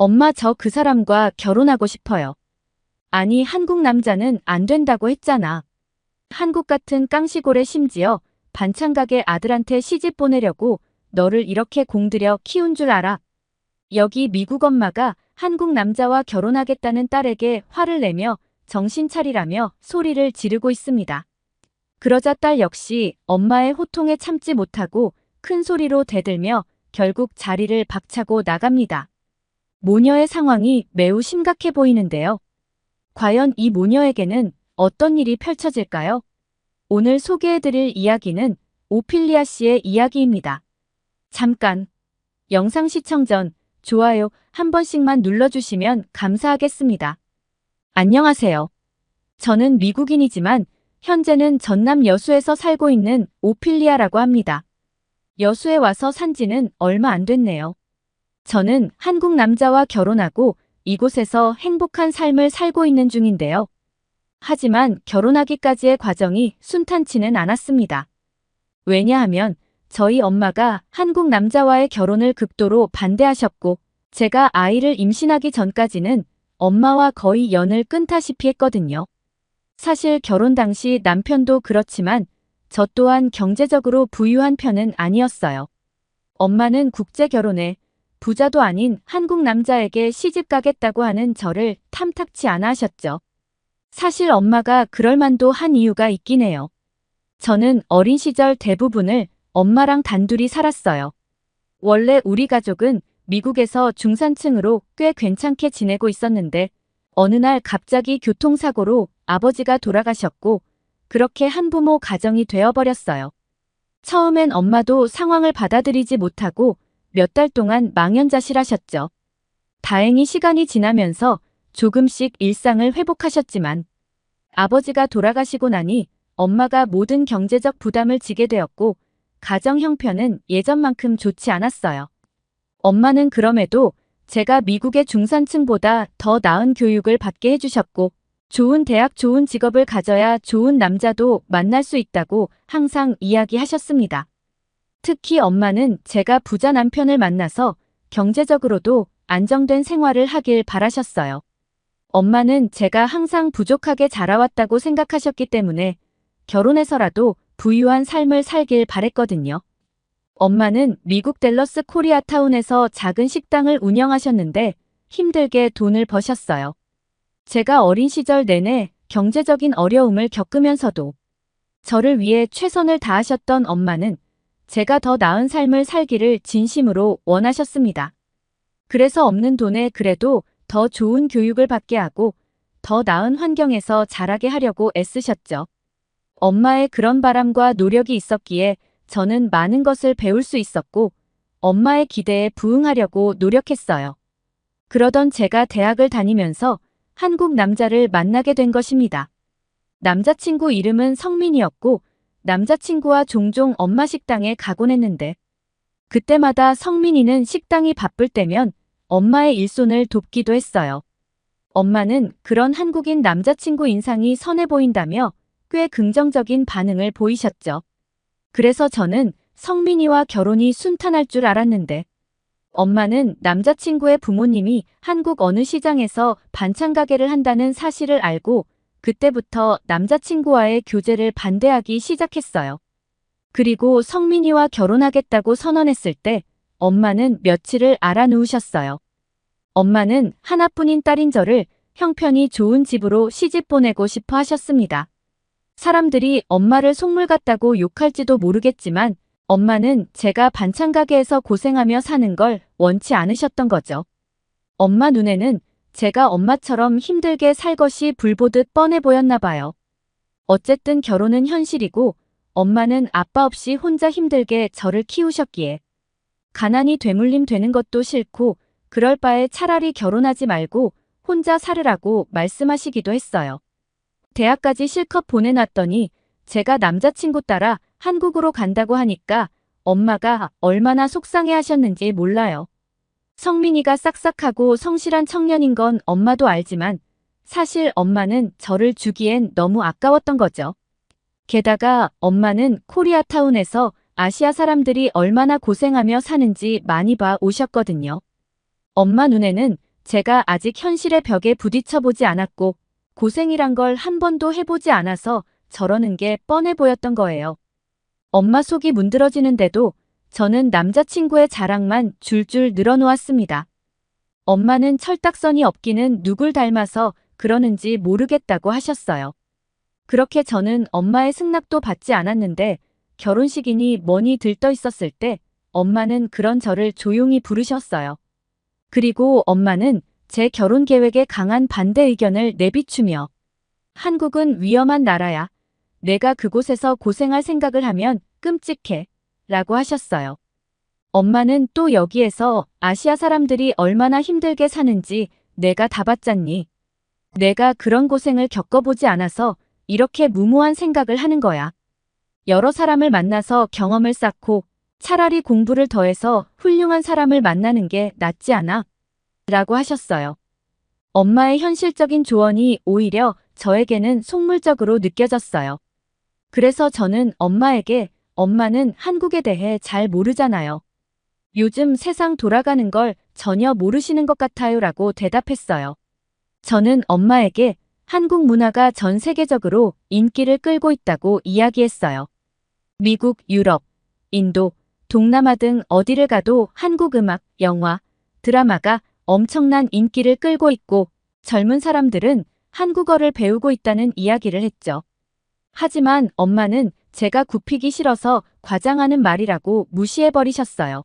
엄마 저 그 사람과 결혼하고 싶어요. 아니 한국 남자는 안 된다고 했잖아. 한국 같은 깡시골에 심지어 반찬가게 아들한테 시집 보내려고 너를 이렇게 공들여 키운 줄 알아. 여기 미국 엄마가 한국 남자와 결혼하겠다는 딸에게 화를 내며 정신 차리라며 소리를 지르고 있습니다. 그러자 딸 역시 엄마의 호통에 참지 못하고 큰 소리로 대들며 결국 자리를 박차고 나갑니다. 모녀의 상황이 매우 심각해 보이는데요. 과연 이 모녀에게는 어떤 일이 펼쳐질까요? 오늘 소개해드릴 이야기는 오피리아 씨의 이야기입니다. 잠깐 영상 시청 전 좋아요 한 번씩만 눌러주시면 감사하겠습니다. 안녕하세요. 저는 미국인이지만 현재는 전남 여수에서 살고 있는 오피리아라고 합니다. 여수에 와서 산 지는 얼마 안 됐네요. 저는 한국 남자와 결혼하고 이곳에서 행복한 삶을 살고 있는 중인데요. 하지만 결혼하기까지의 과정이 순탄치는 않았습니다. 왜냐하면 저희 엄마가 한국 남자와의 결혼을 극도로 반대하셨고 제가 아이를 임신하기 전까지는 엄마와 거의 연을 끊다시피 했거든요. 사실 결혼 당시 남편도 그렇지만 저 또한 경제적으로 부유한 편은 아니었어요. 엄마는 국제 결혼에 부자도 아닌 한국 남자에게 시집 가겠다고 하는 저를 탐탁치 않아 하셨죠. 사실 엄마가 그럴 만도 한 이유가 있긴 해요. 저는 어린 시절 대부분을 엄마랑 단둘이 살았어요. 원래 우리 가족은 미국에서 중산층으로 꽤 괜찮게 지내고 있었는데 어느 날 갑자기 교통사고로 아버지가 돌아가셨고 그렇게 한부모 가정이 되어버렸어요. 처음엔 엄마도 상황을 받아들이지 못하고 몇 달 동안 망연자실하셨죠. 다행히 시간이 지나면서 조금씩 일상을 회복하셨지만 아버지가 돌아가시고 나니 엄마가 모든 경제적 부담을 지게 되었고 가정 형편은 예전만큼 좋지 않았어요. 엄마는 그럼에도 제가 미국의 중산층보다 더 나은 교육을 받게 해주셨고 좋은 대학 좋은 직업을 가져야 좋은 남자도 만날 수 있다고 항상 이야기하셨습니다. 특히 엄마는 제가 부자 남편을 만나서 경제적으로도 안정된 생활을 하길 바라셨어요. 엄마는 제가 항상 부족하게 자라왔다고 생각하셨기 때문에 결혼해서라도 부유한 삶을 살길 바랬거든요. 엄마는 미국 댈러스 코리아타운에서 작은 식당을 운영하셨는데 힘들게 돈을 버셨어요. 제가 어린 시절 내내 경제적인 어려움을 겪으면서도 저를 위해 최선을 다하셨던 엄마는 제가 더 나은 삶을 살기를 진심으로 원하셨습니다. 그래서 없는 돈에 그래도 더 좋은 교육을 받게 하고 더 나은 환경에서 자라게 하려고 애쓰셨죠. 엄마의 그런 바람과 노력이 있었기에 저는 많은 것을 배울 수 있었고 엄마의 기대에 부응하려고 노력했어요. 그러던 제가 대학을 다니면서 한국 남자를 만나게 된 것입니다. 남자친구 이름은 성민이었고 남자친구와 종종 엄마 식당에 가곤 했는데 그때마다 성민이는 식당이 바쁠 때면 엄마의 일손을 돕기도 했어요. 엄마는 그런 한국인 남자친구 인상이 선해 보인다며 꽤 긍정적인 반응을 보이셨죠. 그래서 저는 성민이와 결혼이 순탄할 줄 알았는데 엄마는 남자친구의 부모님이 한국 어느 시장에서 반찬 가게를 한다는 사실을 알고 그때부터 남자친구와의 교제를 반대하기 시작했어요. 그리고 성민이와 결혼하겠다고 선언했을 때 엄마는 며칠을 알아누우셨어요. 엄마는 하나뿐인 딸인 저를 형편이 좋은 집으로 시집 보내고 싶어 하셨습니다. 사람들이 엄마를 속물 같다고 욕할지도 모르겠지만 엄마는 제가 반찬 가게에서 고생하며 사는 걸 원치 않으셨던 거죠. 엄마 눈에는 제가 엄마처럼 힘들게 살 것이 불보듯 뻔해 보였나 봐요. 어쨌든 결혼은 현실이고 엄마는 아빠 없이 혼자 힘들게 저를 키우셨기에 가난이 되물림 되는 것도 싫고 그럴 바에 차라리 결혼하지 말고 혼자 살으라고 말씀하시기도 했어요. 대학까지 실컷 보내놨더니 제가 남자친구 따라 한국으로 간다고 하니까 엄마가 얼마나 속상해 하셨는지 몰라요. 성민이가 싹싹하고 성실한 청년인 건 엄마도 알지만 사실 엄마는 저를 주기엔 너무 아까웠던 거죠. 게다가 엄마는 코리아타운에서 아시아 사람들이 얼마나 고생하며 사는지 많이 봐 오셨거든요. 엄마 눈에는 제가 아직 현실의 벽에 부딪혀보지 않았고 고생이란 걸 한 번도 해보지 않아서 저러는 게 뻔해 보였던 거예요. 엄마 속이 문드러지는데도 저는 남자친구의 자랑만 줄줄 늘어놓았습니다. 엄마는 철딱선이 없기는 누굴 닮아서 그러는지 모르겠다고 하셨어요. 그렇게 저는 엄마의 승낙도 받지 않았는데 결혼식이니 뭐니 들떠 있었을 때 엄마는 그런 저를 조용히 부르셨어요. 그리고 엄마는 제 결혼 계획에 강한 반대 의견을 내비추며 한국은 위험한 나라야. 내가 그곳에서 고생할 생각을 하면 끔찍해. 라고 하셨어요. 엄마는 또 여기에서 아시아 사람들이 얼마나 힘들게 사는지 내가 다 봤잖니. 내가 그런 고생을 겪어보지 않아서 이렇게 무모한 생각을 하는 거야. 여러 사람을 만나서 경험을 쌓고 차라리 공부를 더해서 훌륭한 사람을 만나는 게 낫지 않아? 라고 하셨어요. 엄마의 현실적인 조언이 오히려 저에게는 속물적으로 느껴졌어요. 그래서 저는 엄마에게 엄마는 한국에 대해 잘 모르잖아요. 요즘 세상 돌아가는 걸 전혀 모르시는 것 같아요 라고 대답했어요. 저는 엄마에게 한국 문화가 전 세계적으로 인기를 끌고 있다고 이야기했어요. 미국, 유럽, 인도, 동남아 등 어디를 가도 한국 음악, 영화, 드라마가 엄청난 인기를 끌고 있고 젊은 사람들은 한국어를 배우고 있다는 이야기를 했죠. 하지만 엄마는 제가 굽히기 싫어서 과장하는 말이라고 무시해버리셨어요.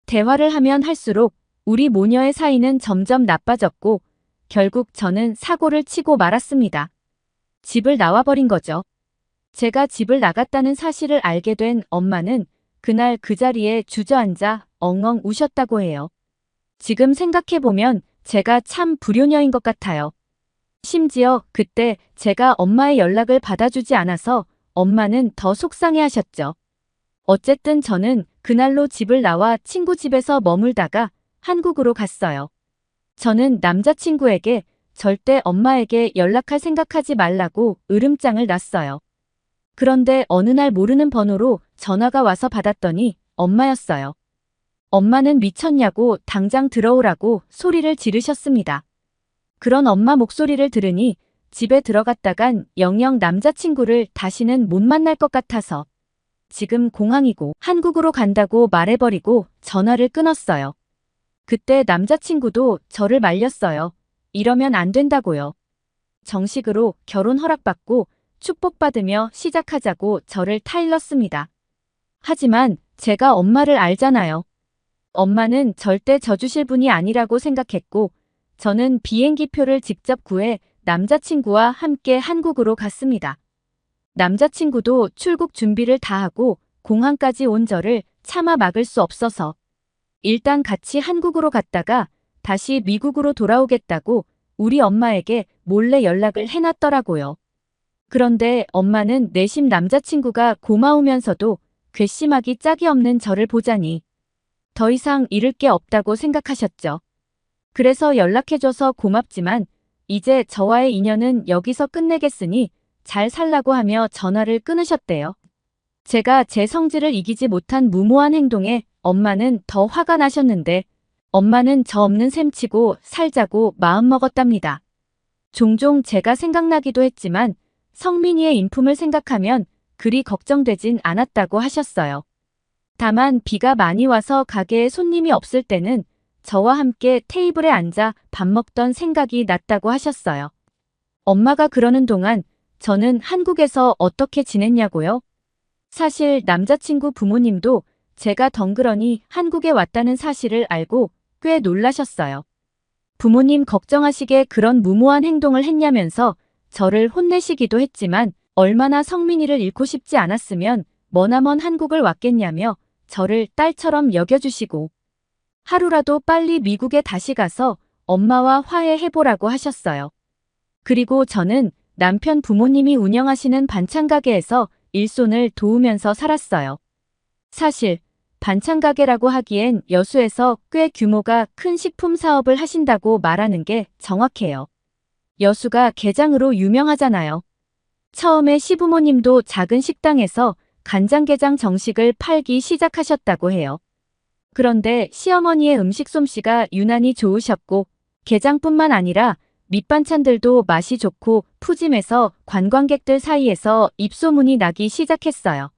대화를 하면 할수록 우리 모녀의 사이는 점점 나빠졌고 결국 저는 사고를 치고 말았습니다. 집을 나와버린 거죠. 제가 집을 나갔다는 사실을 알게 된 엄마는 그날 그 자리에 주저앉아 엉엉 우셨다고 해요. 지금 생각해보면 제가 참 불효녀인 것 같아요. 심지어 그때 제가 엄마의 연락을 받아주지 않아서 엄마는 더 속상해하셨죠. 어쨌든 저는 그날로 집을 나와 친구 집에서 머물다가 한국으로 갔어요. 저는 남자친구에게 절대 엄마에게 연락할 생각하지 말라고 으름장을 놨어요. 그런데 어느 날 모르는 번호로 전화가 와서 받았더니 엄마였어요. 엄마는 미쳤냐고 당장 들어오라고 소리를 지르셨습니다. 그런 엄마 목소리를 들으니 집에 들어갔다간 영영 남자친구를 다시는 못 만날 것 같아서 지금 공항이고 한국으로 간다고 말해버리고 전화를 끊었어요. 그때 남자친구도 저를 말렸어요. 이러면 안 된다고요. 정식으로 결혼 허락받고 축복받으며 시작하자고 저를 타일렀습니다. 하지만 제가 엄마를 알잖아요. 엄마는 절대 져주실 분이 아니라고 생각했고 저는 비행기표를 직접 구해 남자친구와 함께 한국으로 갔습니다. 남자친구도 출국 준비를 다 하고 공항까지 온 저를 차마 막을 수 없어서 일단 같이 한국으로 갔다가 다시 미국으로 돌아오겠다고 우리 엄마에게 몰래 연락을 해놨더라고요. 그런데 엄마는 내심 남자친구가 고마우면서도 괘씸하기 짝이 없는 저를 보자니 더 이상 잃을 게 없다고 생각하셨죠. 그래서 연락해줘서 고맙지만 이제 저와의 인연은 여기서 끝내겠으니 잘 살라고 하며 전화를 끊으셨대요. 제가 제 성질을 이기지 못한 무모한 행동에 엄마는 더 화가 나셨는데 엄마는 저 없는 셈 치고 살자고 마음먹었답니다. 종종 제가 생각나기도 했지만 성민이의 인품을 생각하면 그리 걱정되진 않았다고 하셨어요. 다만 비가 많이 와서 가게에 손님이 없을 때는 저와 함께 테이블에 앉아 밥 먹던 생각이 났다고 하셨어요. 엄마가 그러는 동안 저는 한국에서 어떻게 지냈냐고요? 사실 남자친구 부모님도 제가 덩그러니 한국에 왔다는 사실을 알고 꽤 놀라셨어요. 부모님 걱정하시게 그런 무모한 행동을 했냐면서 저를 혼내시기도 했지만 얼마나 성민이를 잃고 싶지 않았으면 머나먼 한국을 왔겠냐며 저를 딸처럼 여겨주시고 하루라도 빨리 미국에 다시 가서 엄마와 화해해보라고 하셨어요. 그리고 저는 남편 부모님이 운영하시는 반찬 가게에서 일손을 도우면서 살았어요. 사실 반찬 가게라고 하기엔 여수에서 꽤 규모가 큰 식품 사업을 하신다고 말하는 게 정확해요. 여수가 게장으로 유명하잖아요. 처음에 시부모님도 작은 식당에서 간장게장 정식을 팔기 시작하셨다고 해요. 그런데 시어머니의 음식 솜씨가 유난히 좋으셨고 게장뿐만 아니라 밑반찬들도 맛이 좋고 푸짐해서 관광객들 사이에서 입소문이 나기 시작했어요.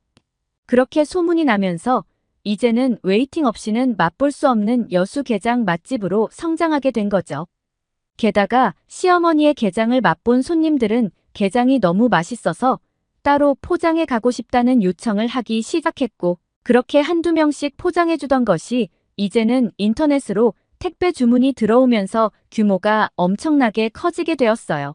그렇게 소문이 나면서 이제는 웨이팅 없이는 맛볼 수 없는 여수 게장 맛집으로 성장하게 된 거죠. 게다가 시어머니의 게장을 맛본 손님들은 게장이 너무 맛있어서 따로 포장해 가고 싶다는 요청을 하기 시작했고, 그렇게 한두 명씩 포장해 주던 것이 이제는 인터넷으로 택배 주문이 들어오면서 규모가 엄청나게 커지게 되었어요.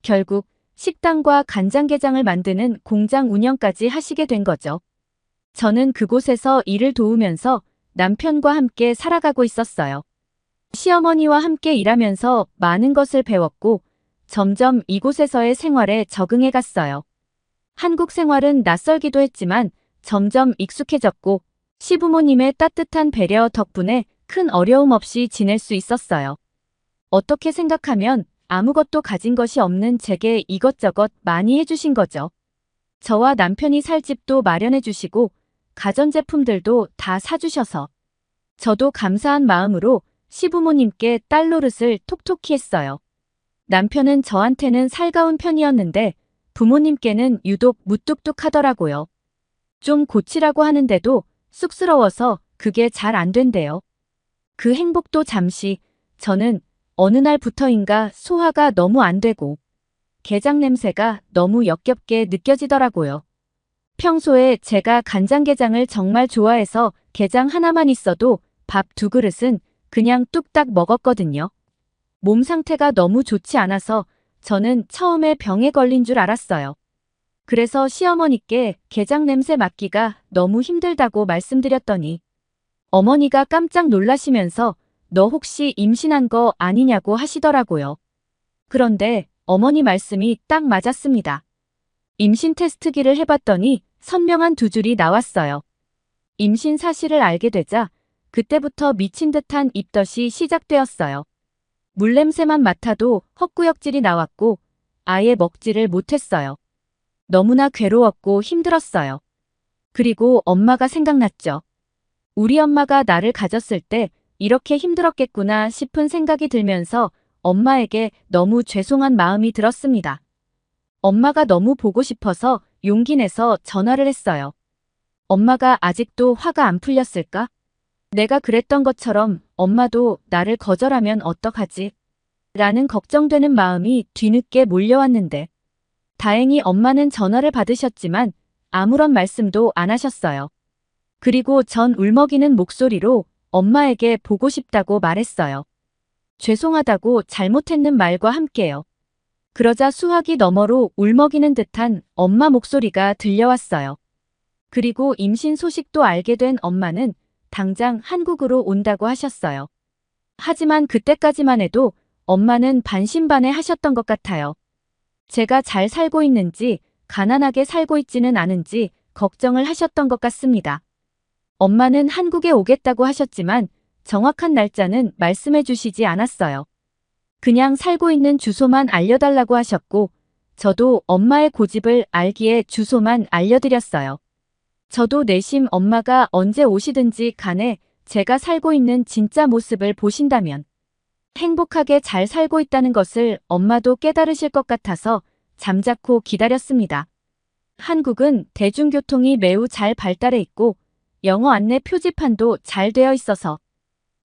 결국 식당과 간장게장을 만드는 공장 운영까지 하시게 된 거죠. 저는 그곳에서 일을 도우면서 남편과 함께 살아가고 있었어요. 시어머니와 함께 일하면서 많은 것을 배웠고 점점 이곳에서의 생활에 적응해 갔어요. 한국 생활은 낯설기도 했지만 점점 익숙해졌고 시부모님의 따뜻한 배려 덕분에 큰 어려움 없이 지낼 수 있었어요. 어떻게 생각하면 아무것도 가진 것이 없는 제게 이것저것 많이 해주신 거죠. 저와 남편이 살 집도 마련해 주시고 가전제품들도 다 사주셔서 저도 감사한 마음으로 시부모님께 딸 노릇을 톡톡히 했어요. 남편은 저한테는 살가운 편이었는데 부모님께는 유독 무뚝뚝하더라고요. 좀 고치라고 하는데도 쑥스러워서 그게 잘 안 된대요. 그 행복도 잠시, 저는 어느 날부터인가 소화가 너무 안 되고 게장 냄새가 너무 역겹게 느껴지더라고요. 평소에 제가 간장게장을 정말 좋아해서 게장 하나만 있어도 밥 2그릇은 그냥 뚝딱 먹었거든요. 몸 상태가 너무 좋지 않아서 저는 처음에 병에 걸린 줄 알았어요. 그래서 시어머니께 게장 냄새 맡기가 너무 힘들다고 말씀드렸더니 어머니가 깜짝 놀라시면서 너 혹시 임신한 거 아니냐고 하시더라고요. 그런데 어머니 말씀이 딱 맞았습니다. 임신 테스트기를 해봤더니 선명한 2줄이 나왔어요. 임신 사실을 알게 되자 그때부터 미친 듯한 입덧이 시작되었어요. 물냄새만 맡아도 헛구역질이 나왔고 아예 먹지를 못했어요. 너무나 괴로웠고 힘들었어요. 그리고 엄마가 생각났죠. 우리 엄마가 나를 가졌을 때 이렇게 힘들었겠구나 싶은 생각이 들면서 엄마에게 너무 죄송한 마음이 들었습니다. 엄마가 너무 보고 싶어서 용기 내서 전화를 했어요. 엄마가 아직도 화가 안 풀렸을까? 내가 그랬던 것처럼 엄마도 나를 거절하면 어떡하지? 라는 걱정되는 마음이 뒤늦게 몰려왔는데 다행히 엄마는 전화를 받으셨지만 아무런 말씀도 안 하셨어요. 그리고 전 울먹이는 목소리로 엄마에게 보고 싶다고 말했어요. 죄송하다고 잘못했는 말과 함께요. 그러자 수화기 너머로 울먹이는 듯한 엄마 목소리가 들려왔어요. 그리고 임신 소식도 알게 된 엄마는 당장 한국으로 온다고 하셨어요. 하지만 그때까지만 해도 엄마는 반신반의 하셨던 것 같아요. 제가 잘 살고 있는지 가난하게 살고 있지는 않은지 걱정을 하셨던 것 같습니다. 엄마는 한국에 오겠다고 하셨지만 정확한 날짜는 말씀해 주시지 않았어요. 그냥 살고 있는 주소만 알려달라고 하셨고 저도 엄마의 고집을 알기에 주소만 알려드렸어요. 저도 내심 엄마가 언제 오시든지 간에 제가 살고 있는 진짜 모습을 보신다면 행복하게 잘 살고 있다는 것을 엄마도 깨달으실 것 같아서 잠자코 기다렸습니다. 한국은 대중교통이 매우 잘 발달해 있고 영어 안내 표지판도 잘 되어 있어서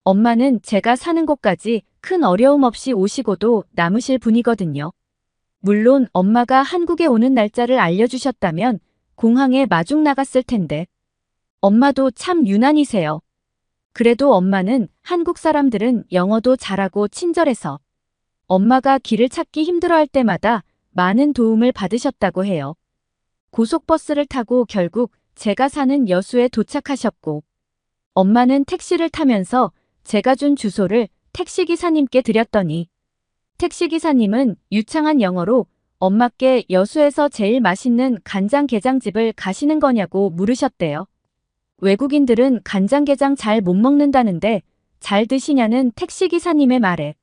엄마는 제가 사는 곳까지 큰 어려움 없이 오시고도 남으실 분이거든요. 물론 엄마가 한국에 오는 날짜를 알려주셨다면 공항에 마중 나갔을 텐데 엄마도 참 유난이세요. 그래도 엄마는 한국 사람들은 영어도 잘하고 친절해서 엄마가 길을 찾기 힘들어할 때마다 많은 도움을 받으셨다고 해요. 고속버스를 타고 결국 제가 사는 여수에 도착하셨고 엄마는 택시를 타면서 제가 준 주소를 택시기사님께 드렸더니 택시기사님은 유창한 영어로 엄마께 여수에서 제일 맛있는 간장게장집을 가시는 거냐고 물으셨대요. 외국인들은 간장게장 잘 못 먹는다는데 잘 드시냐는 택시기사님의 말에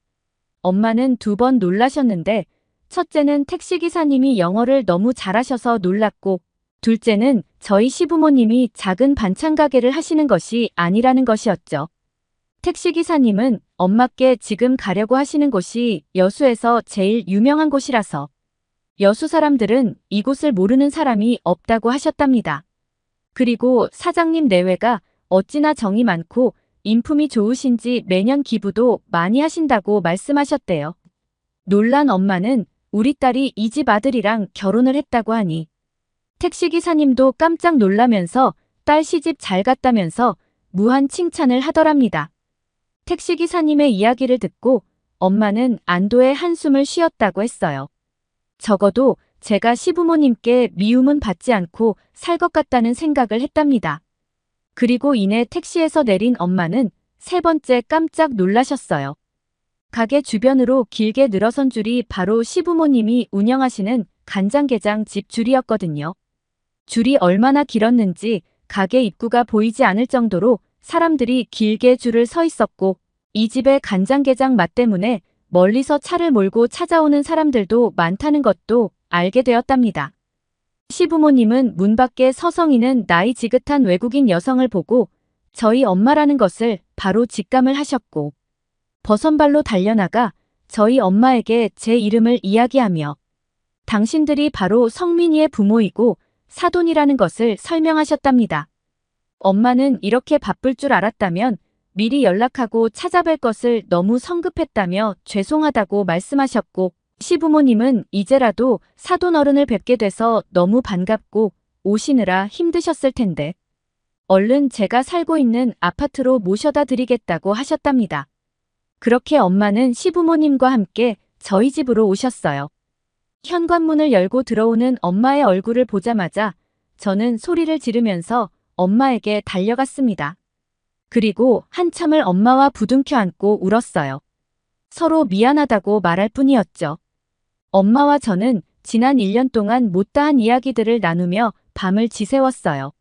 엄마는 2번 놀라셨는데 첫째는 택시기사님이 영어를 너무 잘하셔서 놀랐고 둘째는 저희 시부모님이 작은 반찬 가게를 하시는 것이 아니라는 것이었죠. 택시기사님은 엄마께 지금 가려고 하시는 곳이 여수에서 제일 유명한 곳이라서 여수 사람들은 이곳을 모르는 사람이 없다고 하셨답니다. 그리고 사장님 내외가 어찌나 정이 많고 인품이 좋으신지 매년 기부도 많이 하신다고 말씀하셨대요. 놀란 엄마는 우리 딸이 이 집 아들이랑 결혼을 했다고 하니 택시기사님도 깜짝 놀라면서 딸 시집 잘 갔다면서 무한 칭찬을 하더랍니다. 택시기사님의 이야기를 듣고 엄마는 안도의 한숨을 쉬었다고 했어요. 적어도 제가 시부모님께 미움은 받지 않고 살 것 같다는 생각을 했답니다. 그리고 이내 택시에서 내린 엄마는 세 번째 깜짝 놀라셨어요. 가게 주변으로 길게 늘어선 줄이 바로 시부모님이 운영하시는 간장게장 집 줄이었거든요. 줄이 얼마나 길었는지 가게 입구가 보이지 않을 정도로 사람들이 길게 줄을 서 있었고 이 집의 간장게장 맛 때문에 멀리서 차를 몰고 찾아오는 사람들도 많다는 것도 알게 되었답니다. 시부모님은 문 밖에 서성이는 나이 지긋한 외국인 여성을 보고 저희 엄마라는 것을 바로 직감을 하셨고 버선발로 달려나가 저희 엄마에게 제 이름을 이야기하며 당신들이 바로 성민이의 부모이고 사돈이라는 것을 설명하셨답니다. 엄마는 이렇게 바쁠 줄 알았다면 미리 연락하고 찾아뵐 것을 너무 성급했다며 죄송하다고 말씀하셨고 시부모님은 이제라도 사돈 어른을 뵙게 돼서 너무 반갑고 오시느라 힘드셨을 텐데 얼른 제가 살고 있는 아파트로 모셔다 드리겠다고 하셨답니다. 그렇게 엄마는 시부모님과 함께 저희 집으로 오셨어요. 현관문을 열고 들어오는 엄마의 얼굴을 보자마자 저는 소리를 지르면서 엄마에게 달려갔습니다. 그리고 한참을 엄마와 부둥켜 안고 울었어요. 서로 미안하다고 말할 뿐이었죠. 엄마와 저는 지난 1년 동안 못다한 이야기들을 나누며 밤을 지새웠어요.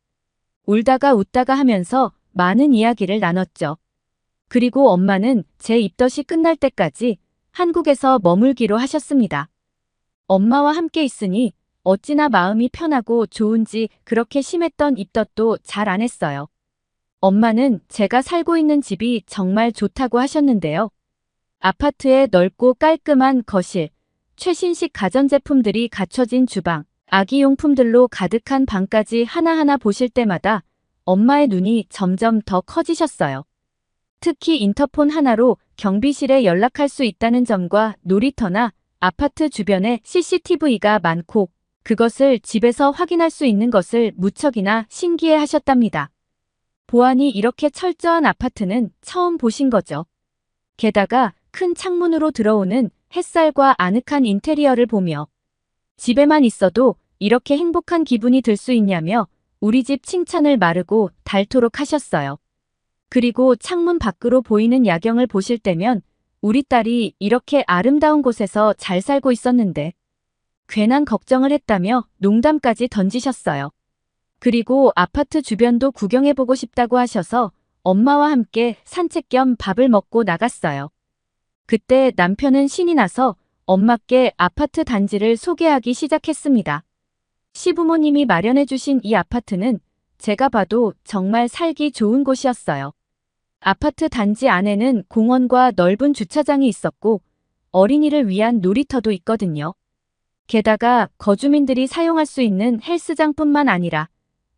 울다가 웃다가 하면서 많은 이야기를 나눴죠. 그리고 엄마는 제 입덧이 끝날 때까지 한국에서 머물기로 하셨습니다. 엄마와 함께 있으니 어찌나 마음이 편하고 좋은지 그렇게 심했던 입덧도 잘 안 했어요. 엄마는 제가 살고 있는 집이 정말 좋다고 하셨는데요. 아파트에 넓고 깔끔한 거실, 최신식 가전제품들이 갖춰진 주방, 아기용품들로 가득한 방까지 하나하나 보실 때마다 엄마의 눈이 점점 더 커지셨어요. 특히 인터폰 하나로 경비실에 연락할 수 있다는 점과 놀이터나 아파트 주변에 CCTV가 많고 그것을 집에서 확인할 수 있는 것을 무척이나 신기해 하셨답니다. 보안이 이렇게 철저한 아파트는 처음 보신 거죠. 게다가 큰 창문으로 들어오는 햇살과 아늑한 인테리어를 보며 집에만 있어도 이렇게 행복한 기분이 들 수 있냐며 우리 집 칭찬을 마르고 닳도록 하셨어요. 그리고 창문 밖으로 보이는 야경을 보실 때면 우리 딸이 이렇게 아름다운 곳에서 잘 살고 있었는데 괜한 걱정을 했다며 농담까지 던지셨어요. 그리고 아파트 주변도 구경해보고 싶다고 하셔서 엄마와 함께 산책 겸 밥을 먹고 나갔어요. 그때 남편은 신이 나서 엄마께 아파트 단지를 소개하기 시작했습니다. 시부모님이 마련해주신 이 아파트는 제가 봐도 정말 살기 좋은 곳이었어요. 아파트 단지 안에는 공원과 넓은 주차장이 있었고 어린이를 위한 놀이터도 있거든요. 게다가 거주민들이 사용할 수 있는 헬스장뿐만 아니라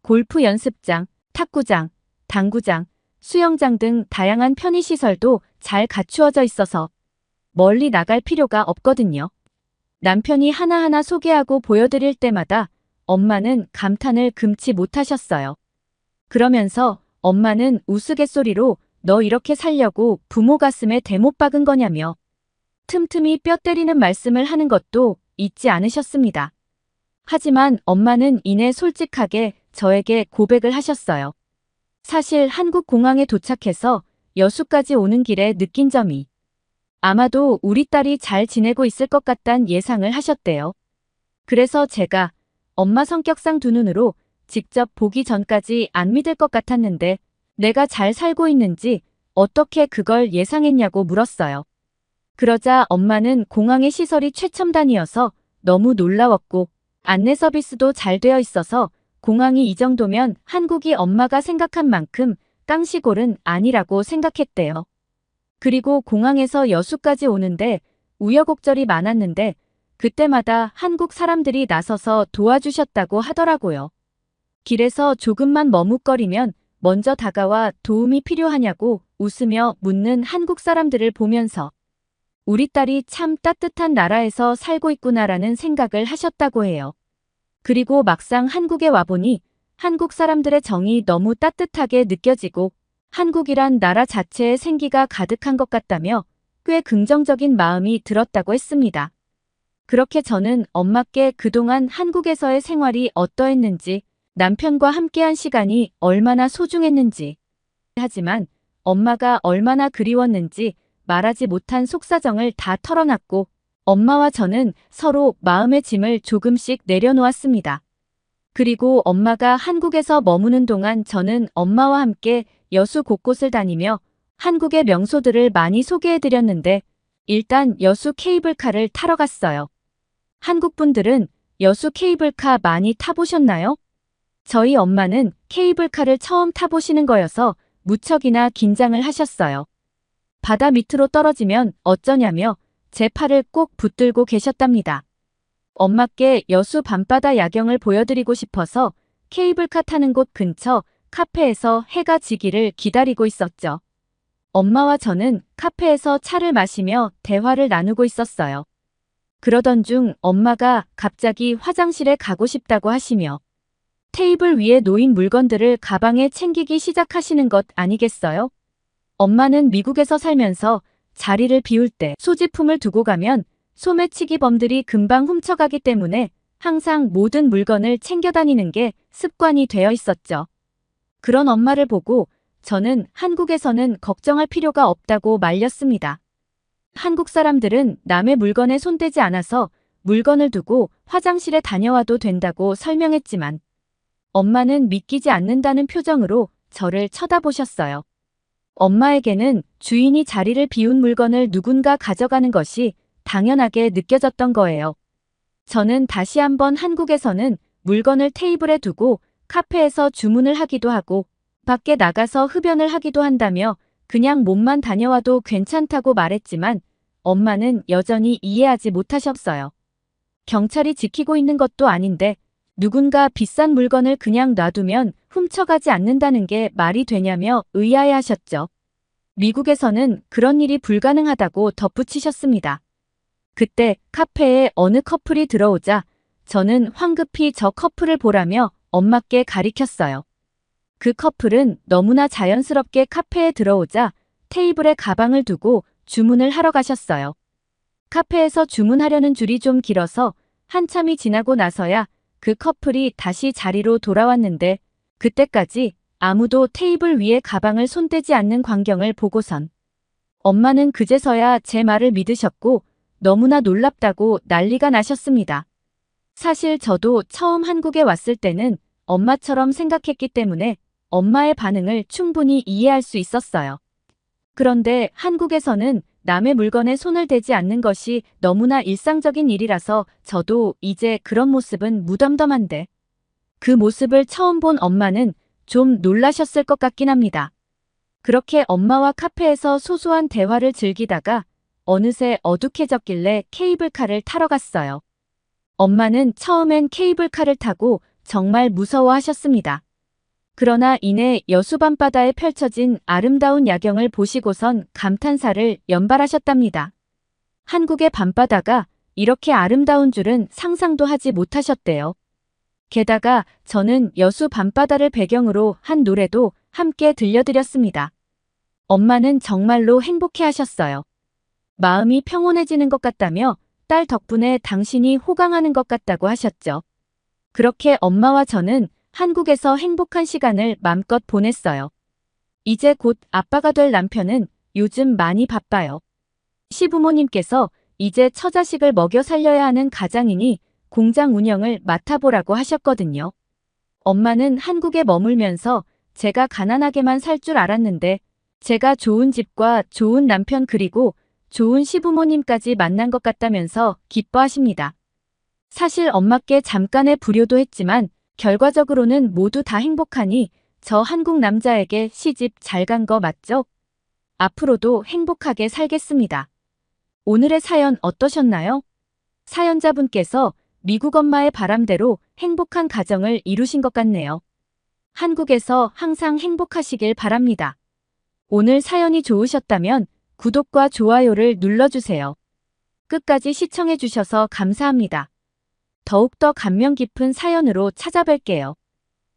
골프 연습장, 탁구장, 당구장, 수영장 등 다양한 편의시설도 잘 갖추어져 있어서 멀리 나갈 필요가 없거든요. 남편이 하나하나 소개하고 보여드릴 때마다 엄마는 감탄을 금치 못하셨어요. 그러면서 엄마는 우스갯소리로 너 이렇게 살려고 부모 가슴에 대못 박은 거냐며 틈틈이 뼈 때리는 말씀을 하는 것도 잊지 않으셨습니다. 하지만 엄마는 이내 솔직하게 저에게 고백을 하셨어요. 사실 한국 공항에 도착해서 여수까지 오는 길에 느낀 점이 아마도 우리 딸이 잘 지내고 있을 것 같단 예상을 하셨대요. 그래서 제가 엄마 성격상 두 눈으로 직접 보기 전까지 안 믿을 것 같았는데 내가 잘 살고 있는지 어떻게 그걸 예상했냐고 물었어요. 그러자 엄마는 공항의 시설이 최첨단이어서 너무 놀라웠고 안내 서비스도 잘 되어 있어서 공항이 이 정도면 한국이 엄마가 생각한 만큼 깡시골은 아니라고 생각했대요. 그리고 공항에서 여수까지 오는데 우여곡절이 많았는데 그때마다 한국 사람들이 나서서 도와주셨다고 하더라고요. 길에서 조금만 머뭇거리면 먼저 다가와 도움이 필요하냐고 웃으며 묻는 한국 사람들을 보면서 우리 딸이 참 따뜻한 나라에서 살고 있구나라는 생각을 하셨다고 해요. 그리고 막상 한국에 와보니 한국 사람들의 정이 너무 따뜻하게 느껴지고 한국이란 나라 자체에 생기가 가득한 것 같다며 꽤 긍정적인 마음이 들었다고 했습니다. 그렇게 저는 엄마께 그동안 한국에서의 생활이 어떠했는지, 남편과 함께한 시간이 얼마나 소중했는지, 하지만 엄마가 얼마나 그리웠는지 말하지 못한 속사정을 다 털어놨고 엄마와 저는 서로 마음의 짐을 조금씩 내려놓았습니다. 그리고 엄마가 한국에서 머무는 동안 저는 엄마와 함께 여수 곳곳을 다니며 한국의 명소들을 많이 소개해드렸는데 일단 여수 케이블카를 타러 갔어요. 한국 분들은 여수 케이블카 많이 타보셨나요? 저희 엄마는 케이블카를 처음 타보시는 거여서 무척이나 긴장을 하셨어요. 바다 밑으로 떨어지면 어쩌냐며 제 팔을 꼭 붙들고 계셨답니다. 엄마께 여수 밤바다 야경을 보여드리고 싶어서 케이블카 타는 곳 근처 카페에서 해가 지기를 기다리고 있었죠. 엄마와 저는 카페에서 차를 마시며 대화를 나누고 있었어요. 그러던 중 엄마가 갑자기 화장실에 가고 싶다고 하시며 테이블 위에 놓인 물건들을 가방에 챙기기 시작하시는 것 아니겠어요? 엄마는 미국에서 살면서 자리를 비울 때 소지품을 두고 가면 소매치기범들이 금방 훔쳐가기 때문에 항상 모든 물건을 챙겨 다니는 게 습관이 되어 있었죠. 그런 엄마를 보고 저는 한국에서는 걱정할 필요가 없다고 말렸습니다. 한국 사람들은 남의 물건에 손대지 않아서 물건을 두고 화장실에 다녀와도 된다고 설명했지만 엄마는 믿기지 않는다는 표정으로 저를 쳐다보셨어요. 엄마에게는 주인이 자리를 비운 물건을 누군가 가져가는 것이 당연하게 느껴졌던 거예요. 저는 다시 한번 한국에서는 물건을 테이블에 두고 카페에서 주문을 하기도 하고 밖에 나가서 흡연을 하기도 한다며 그냥 몸만 다녀와도 괜찮다고 말했지만 엄마는 여전히 이해하지 못하셨어요. 경찰이 지키고 있는 것도 아닌데 누군가 비싼 물건을 그냥 놔두면 훔쳐가지 않는다는 게 말이 되냐며 의아해하셨죠. 미국에서는 그런 일이 불가능하다고 덧붙이셨습니다. 그때 카페에 어느 커플이 들어오자 저는 황급히 저 커플을 보라며 엄마께 가리켰어요. 그 커플은 너무나 자연스럽게 카페에 들어오자 테이블에 가방을 두고 주문을 하러 가셨어요. 카페에서 주문하려는 줄이 좀 길어서 한참이 지나고 나서야 그 커플이 다시 자리로 돌아왔는데 그때까지 아무도 테이블 위에 가방을 손대지 않는 광경을 보고선 엄마는 그제서야 제 말을 믿으셨고 너무나 놀랍다고 난리가 나셨습니다. 사실 저도 처음 한국에 왔을 때는 엄마처럼 생각했기 때문에 엄마의 반응을 충분히 이해할 수 있었어요. 그런데 한국에서는 남의 물건에 손을 대지 않는 것이 너무나 일상적인 일이라서 저도 이제 그런 모습은 무덤덤한데 그 모습을 처음 본 엄마는 좀 놀라셨을 것 같긴 합니다. 그렇게 엄마와 카페에서 소소한 대화를 즐기다가 어느새 어둑해졌길래 케이블카를 타러 갔어요. 엄마는 처음엔 케이블카를 타고 정말 무서워하셨습니다. 그러나 이내 여수 밤바다에 펼쳐진 아름다운 야경을 보시고선 감탄사를 연발하셨답니다. 한국의 밤바다가 이렇게 아름다운 줄은 상상도 하지 못하셨대요. 게다가 저는 여수 밤바다를 배경으로 한 노래도 함께 들려드렸습니다. 엄마는 정말로 행복해하셨어요. 마음이 평온해지는 것 같다며 딸 덕분에 당신이 호강하는 것 같다고 하셨죠. 그렇게 엄마와 저는 한국에서 행복한 시간을 맘껏 보냈어요. 이제 곧 아빠가 될 남편은 요즘 많이 바빠요. 시부모님께서 이제 처자식을 먹여 살려야 하는 가장이니 공장 운영을 맡아보라고 하셨거든요. 엄마는 한국에 머물면서 제가 가난하게만 살 줄 알았는데 제가 좋은 집과 좋은 남편 그리고 좋은 시부모님까지 만난 것 같다면서 기뻐하십니다. 사실 엄마께 잠깐의 불효도 했지만 결과적으로는 모두 다 행복하니 저 한국 남자에게 시집 잘 간 거 맞죠? 앞으로도 행복하게 살겠습니다. 오늘의 사연 어떠셨나요? 사연자분께서 미국 엄마의 바람대로 행복한 가정을 이루신 것 같네요. 한국에서 항상 행복하시길 바랍니다. 오늘 사연이 좋으셨다면 구독과 좋아요를 눌러주세요. 끝까지 시청해주셔서 감사합니다. 더욱더 감명 깊은 사연으로 찾아뵐게요.